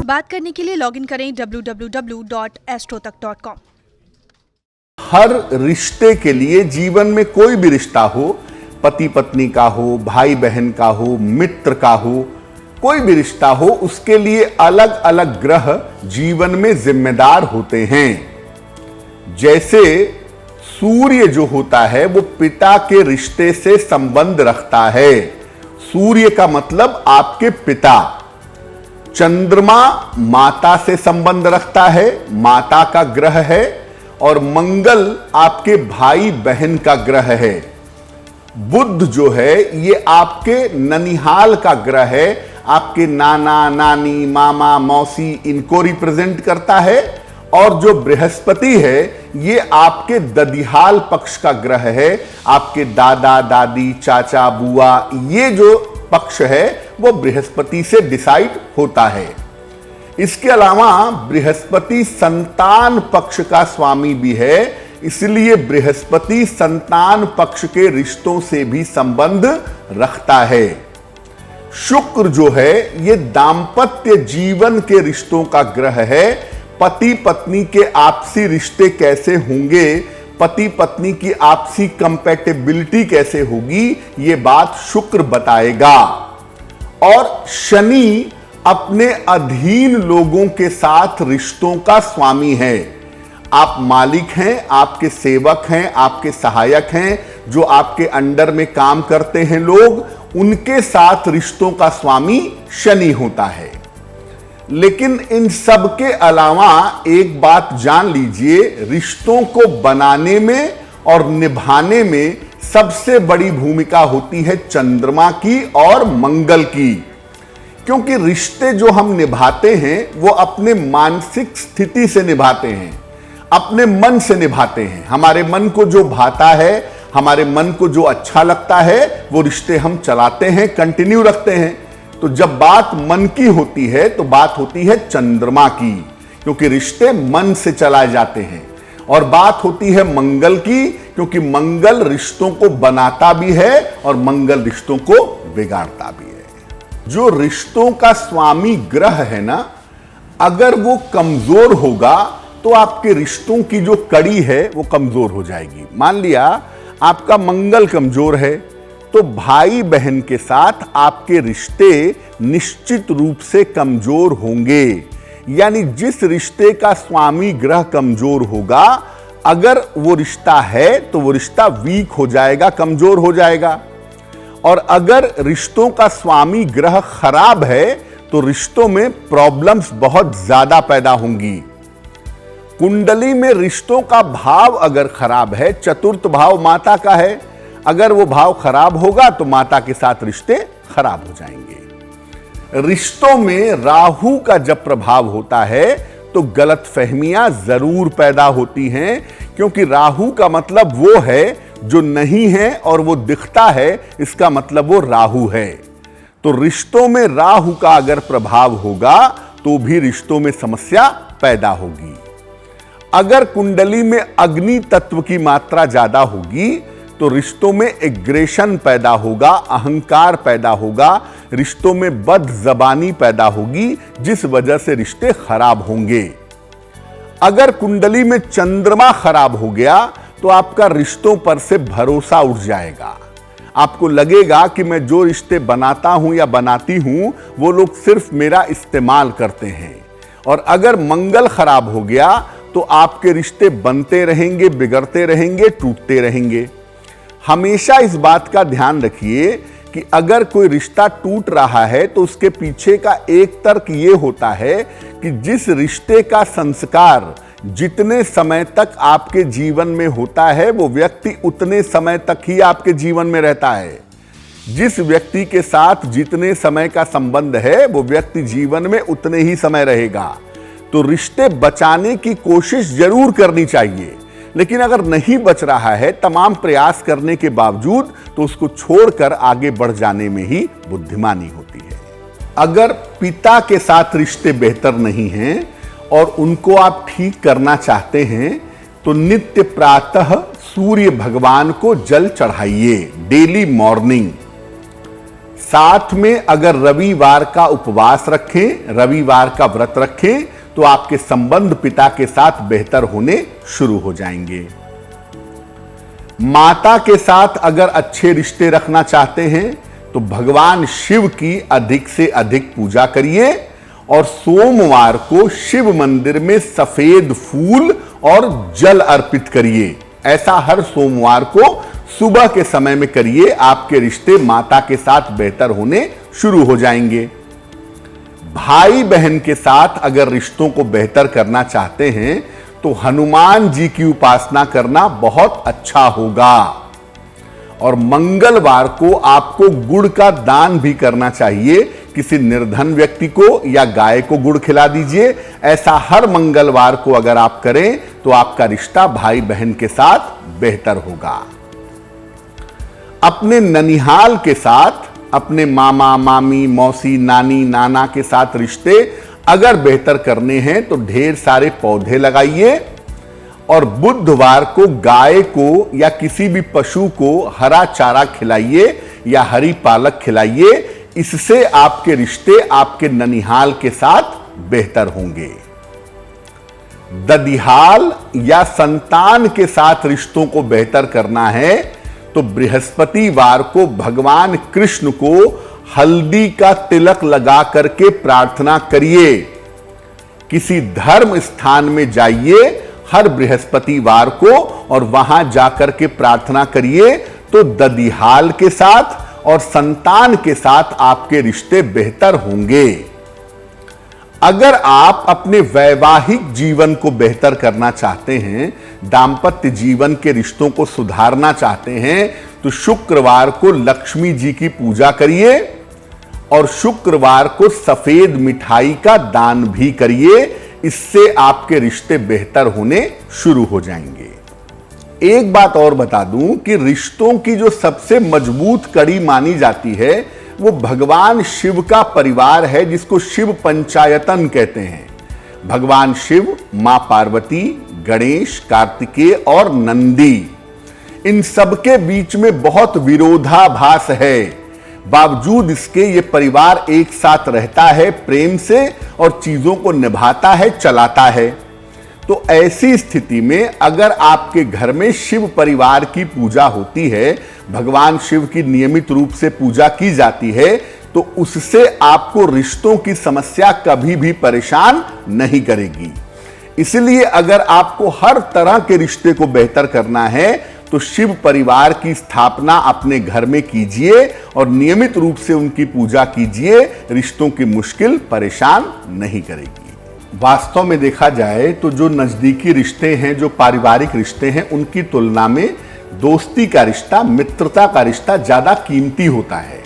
बात करने के लिए लॉगिन करें www.astrotak.com। हर रिश्ते के लिए, जीवन में कोई भी रिश्ता हो, पति पत्नी का हो, भाई बहन का हो, मित्र का हो, कोई भी रिश्ता हो, उसके लिए अलग अलग ग्रह जीवन में जिम्मेदार होते हैं। जैसे सूर्य जो होता है वो पिता के रिश्ते से संबंध रखता है। सूर्य का मतलब आपके पिता। चंद्रमा माता से संबंध रखता है, माता का ग्रह है। और मंगल आपके भाई बहन का ग्रह है। बुध जो है ये आपके ननिहाल का ग्रह है, आपके नाना नानी मामा मौसी इनको रिप्रेजेंट करता है। और जो बृहस्पति है ये आपके ददिहाल पक्ष का ग्रह है, आपके दादा दादी चाचा बुआ, ये जो पक्ष है वो बृहस्पति से डिसाइड होता है। इसके अलावा बृहस्पति संतान पक्ष का स्वामी भी है, इसलिए बृहस्पति संतान पक्ष के रिश्तों से भी संबंध रखता है। शुक्र जो है ये दांपत्य जीवन के रिश्तों का ग्रह है। पति पत्नी के आपसी रिश्ते कैसे होंगे, पति पत्नी की आपसी कंपैटिबिलिटी कैसे होगी, ये बात शुक्र बताएगा। और शनि अपने अधीन लोगों के साथ रिश्तों का स्वामी है। आप मालिक हैं, आपके सेवक हैं, आपके सहायक हैं, जो आपके अंडर में काम करते हैं लोग, उनके साथ रिश्तों का स्वामी शनि होता है। लेकिन इन सब के अलावा एक बात जान लीजिए, रिश्तों को बनाने में और निभाने में सबसे बड़ी भूमिका होती है चंद्रमा की और मंगल की। क्योंकि रिश्ते जो हम निभाते हैं वो अपने मानसिक स्थिति से निभाते हैं, अपने मन से निभाते हैं। हमारे मन को जो भाता है, हमारे मन को जो अच्छा लगता है, वो रिश्ते हम चलाते हैं, कंटिन्यू रखते हैं। तो जब बात मन की होती है तो बात होती है चंद्रमा की, क्योंकि रिश्ते मन से चलाए जाते हैं। और बात होती है मंगल की, क्योंकि मंगल रिश्तों को बनाता भी है और मंगल रिश्तों को बिगाड़ता भी है। जो रिश्तों का स्वामी ग्रह है ना, अगर वो कमजोर होगा तो आपके रिश्तों की जो कड़ी है वो कमजोर हो जाएगी। मान लिया आपका मंगल कमजोर है तो भाई बहन के साथ आपके रिश्ते निश्चित रूप से कमजोर होंगे। यानी जिस रिश्ते का स्वामी ग्रह कमजोर होगा, अगर वो रिश्ता है तो वो रिश्ता वीक हो जाएगा, कमजोर हो जाएगा। और अगर रिश्तों का स्वामी ग्रह खराब है तो रिश्तों में प्रॉब्लम्स बहुत ज्यादा पैदा होंगी। कुंडली में रिश्तों का भाव अगर खराब है, चतुर्थ भाव माता का है, अगर वो भाव खराब होगा तो माता के साथ रिश्ते खराब हो जाएंगे। रिश्तों में राहु का जब प्रभाव होता है तो गलतफहमियां जरूर पैदा होती हैं, क्योंकि राहु का मतलब वो है जो नहीं है और वो दिखता है, इसका मतलब वो राहु है। तो रिश्तों में राहु का अगर प्रभाव होगा तो भी रिश्तों में समस्या पैदा होगी। अगर कुंडली में अग्नि तत्व की मात्रा ज्यादा होगी तो रिश्तों में एग्रेशन पैदा होगा, अहंकार पैदा होगा, रिश्तों में बदजबानी पैदा होगी, जिस वजह से रिश्ते खराब होंगे। अगर कुंडली में चंद्रमा खराब हो गया तो आपका रिश्तों पर से भरोसा उठ जाएगा। आपको लगेगा कि मैं जो रिश्ते बनाता हूं या बनाती हूं वो लोग सिर्फ मेरा इस्तेमाल करते हैं। और अगर मंगल खराब हो गया तो आपके रिश्ते बनते रहेंगे, बिगड़ते रहेंगे, टूटते रहेंगे। हमेशा इस बात का ध्यान रखिए कि अगर कोई रिश्ता टूट रहा है तो उसके पीछे का एक तर्क यह होता है कि जिस रिश्ते का संस्कार जितने समय तक आपके जीवन में होता है वो व्यक्ति उतने समय तक ही आपके जीवन में रहता है। जिस व्यक्ति के साथ जितने समय का संबंध है वो व्यक्ति जीवन में उतने ही समय रहेगा। तो रिश्ते बचाने की कोशिश जरूर करनी चाहिए, लेकिन अगर नहीं बच रहा है तमाम प्रयास करने के बावजूद तो उसको छोड़कर आगे बढ़ जाने में ही बुद्धिमानी होती है। अगर पिता के साथ रिश्ते बेहतर नहीं हैं और उनको आप ठीक करना चाहते हैं तो नित्य प्रातः सूर्य भगवान को जल चढ़ाइए, डेली मॉर्निंग। साथ में अगर रविवार का उपवास रखें, रविवार का व्रत रखें, तो आपके संबंध पिता के साथ बेहतर होने शुरू हो जाएंगे। माता के साथ अगर अच्छे रिश्ते रखना चाहते हैं तो भगवान शिव की अधिक से अधिक पूजा करिए और सोमवार को शिव मंदिर में सफेद फूल और जल अर्पित करिए। ऐसा हर सोमवार को सुबह के समय में करिए, आपके रिश्ते माता के साथ बेहतर होने शुरू हो जाएंगे। भाई बहन के साथ अगर रिश्तों को बेहतर करना चाहते हैं तो हनुमान जी की उपासना करना बहुत अच्छा होगा। और मंगलवार को आपको गुड़ का दान भी करना चाहिए। किसी निर्धन व्यक्ति को या गाय को गुड़ खिला दीजिए। ऐसा हर मंगलवार को अगर आप करें तो आपका रिश्ता भाई बहन के साथ बेहतर होगा। अपने ननिहाल के साथ, अपने मामा मामी मौसी नानी नाना के साथ रिश्ते अगर बेहतर करने हैं तो ढेर सारे पौधे लगाइए और बुधवार को गाय को या किसी भी पशु को हरा चारा खिलाइए या हरी पालक खिलाइए। इससे आपके रिश्ते आपके ननिहाल के साथ बेहतर होंगे। ददिहाल या संतान के साथ रिश्तों को बेहतर करना है तो बृहस्पतिवार को भगवान कृष्ण को हल्दी का तिलक लगा करके प्रार्थना करिए। किसी धर्म स्थान में जाइए हर बृहस्पतिवार को और वहां जाकर के प्रार्थना करिए तो ददिहाल के साथ और संतान के साथ आपके रिश्ते बेहतर होंगे। अगर आप अपने वैवाहिक जीवन को बेहतर करना चाहते हैं, दाम्पत्य जीवन के रिश्तों को सुधारना चाहते हैं, तो शुक्रवार को लक्ष्मी जी की पूजा करिए और शुक्रवार को सफेद मिठाई का दान भी करिए। इससे आपके रिश्ते बेहतर होने शुरू हो जाएंगे। एक बात और बता दूं कि रिश्तों की जो सबसे मजबूत कड़ी मानी जाती है वो भगवान शिव का परिवार है, जिसको शिव पंचायतन कहते हैं। भगवान शिव, मां पार्वती, गणेश, कार्तिकेय और नंदी, इन सबके बीच में बहुत विरोधाभास है। बावजूद इसके ये परिवार एक साथ रहता है प्रेम से और चीजों को निभाता है, चलाता है। तो ऐसी स्थिति में अगर आपके घर में शिव परिवार की पूजा होती है, भगवान शिव की नियमित रूप से पूजा की जाती है, तो उससे आपको रिश्तों की समस्या कभी भी परेशान नहीं करेगी। इसलिए अगर आपको हर तरह के रिश्ते को बेहतर करना है तो शिव परिवार की स्थापना अपने घर में कीजिए और नियमित रूप से उनकी पूजा कीजिए। रिश्तों की मुश्किल परेशान नहीं करेगी। वास्तव में देखा जाए तो जो नजदीकी रिश्ते हैं, जो पारिवारिक रिश्ते हैं, उनकी तुलना में दोस्ती का रिश्ता, मित्रता का रिश्ता ज्यादा कीमती होता है।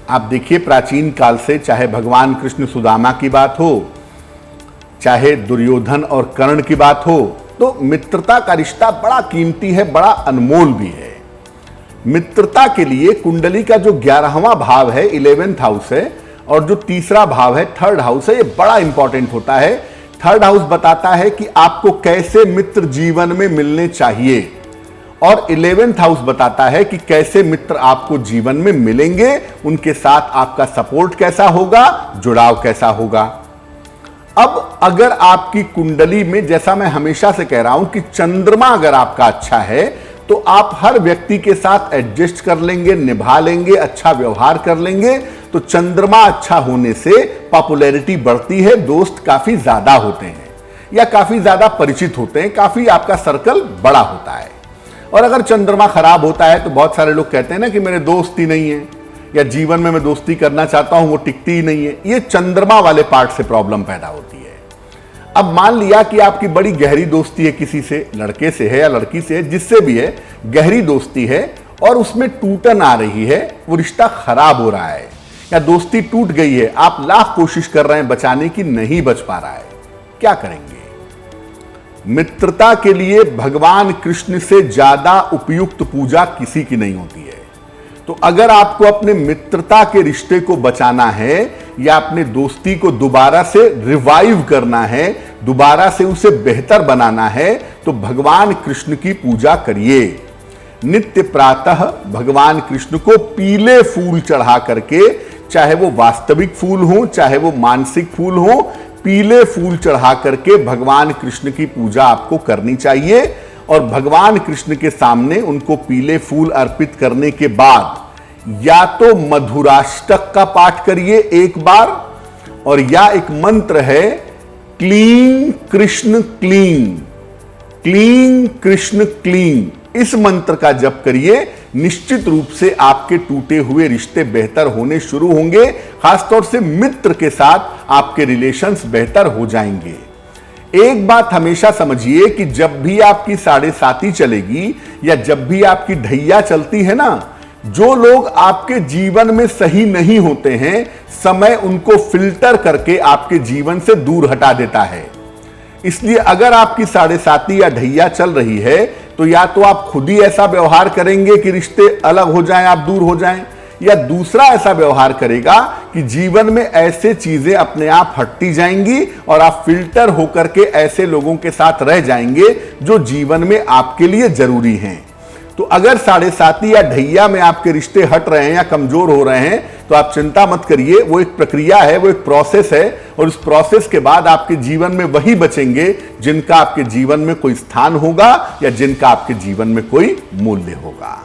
आप देखिए प्राचीन काल से चाहे भगवान कृष्ण सुदामा की बात हो, चाहे दुर्योधन और कर्ण की बात हो, तो मित्रता का रिश्ता बड़ा कीमती है, बड़ा अनमोल भी है। मित्रता के लिए कुंडली का जो 11वां भाव है, 11th हाउस है, और जो तीसरा भाव है, 3rd हाउस है, ये बड़ा इंपॉर्टेंट होता है। 3rd हाउस बताता है कि आपको कैसे मित्र जीवन में मिलने चाहिए और 11th हाउस बताता है कि कैसे मित्र आपको जीवन में मिलेंगे, उनके साथ आपका सपोर्ट कैसा होगा, जुड़ाव कैसा होगा। अब अगर आपकी कुंडली में, जैसा मैं हमेशा से कह रहा हूं कि चंद्रमा अगर आपका अच्छा है तो आप हर व्यक्ति के साथ एडजस्ट कर लेंगे, निभा लेंगे, अच्छा व्यवहार कर लेंगे। तो चंद्रमा अच्छा होने से पॉपुलैरिटी बढ़ती है, दोस्त काफी ज्यादा होते हैं या काफी ज्यादा परिचित होते हैं, काफी आपका सर्कल बड़ा होता है। और अगर चंद्रमा खराब होता है तो बहुत सारे लोग कहते हैं ना कि मेरे दोस्त ही नहीं है, या जीवन में मैं दोस्ती करना चाहता हूं वो टिकती ही नहीं है। ये चंद्रमा वाले पार्ट से प्रॉब्लम पैदा होती है। अब मान लिया कि आपकी बड़ी गहरी दोस्ती है किसी से, लड़के से है या लड़की से है, जिससे भी है, गहरी दोस्ती है और उसमें टूटन आ रही है, वो रिश्ता खराब हो रहा है या दोस्ती टूट गई है, आप लाख कोशिश कर रहे हैं बचाने की, नहीं बच पा रहा है, क्या करेंगे? मित्रता के लिए भगवान कृष्ण से ज्यादा उपयुक्त पूजा किसी की नहीं होती है। तो अगर आपको अपने मित्रता के रिश्ते को बचाना है या अपने दोस्ती को दोबारा से रिवाइव करना है, दोबारा से उसे बेहतर बनाना है, तो भगवान कृष्ण की पूजा करिए। नित्य प्रातः भगवान कृष्ण को पीले फूल चढ़ा करके, चाहे वो वास्तविक फूल हो चाहे वो मानसिक फूल हो, पीले फूल चढ़ा करके भगवान कृष्ण की पूजा आपको करनी चाहिए। और भगवान कृष्ण के सामने उनको पीले फूल अर्पित करने के बाद या तो मधुराष्टक का पाठ करिए एक बार, और या एक मंत्र है क्लीं कृष्ण क्लीं, क्लीं कृष्ण क्लीं, इस मंत्र का जप करिए। निश्चित रूप से आपके टूटे हुए रिश्ते बेहतर होने शुरू होंगे। खासतौर से मित्र के साथ आपके रिलेशंस बेहतर हो जाएंगे। एक बात हमेशा समझिए कि जब भी आपकी साढ़े साती चलेगी या जब भी आपकी ढैया चलती है ना, जो लोग आपके जीवन में सही नहीं होते हैं, समय उनको फिल्टर करके आपके जीवन से दूर हटा देता है। इसलिए अगर आपकी साढ़े साती या ढैया चल रही है तो या तो आप खुद ही ऐसा व्यवहार करेंगे कि रिश्ते अलग हो जाएं, आप दूर हो जाएं, या दूसरा ऐसा व्यवहार करेगा कि जीवन में ऐसे चीजें अपने आप हटती जाएंगी और आप फिल्टर होकर के ऐसे लोगों के साथ रह जाएंगे जो जीवन में आपके लिए जरूरी हैं। तो अगर साढ़े साती या ढैया में आपके रिश्ते हट रहे हैं या कमजोर हो रहे हैं तो आप चिंता मत करिए, वो एक प्रक्रिया है, वो एक प्रोसेस है, और उस प्रोसेस के बाद आपके जीवन में वही बचेंगे जिनका आपके जीवन में कोई स्थान होगा या जिनका आपके जीवन में कोई मूल्य होगा।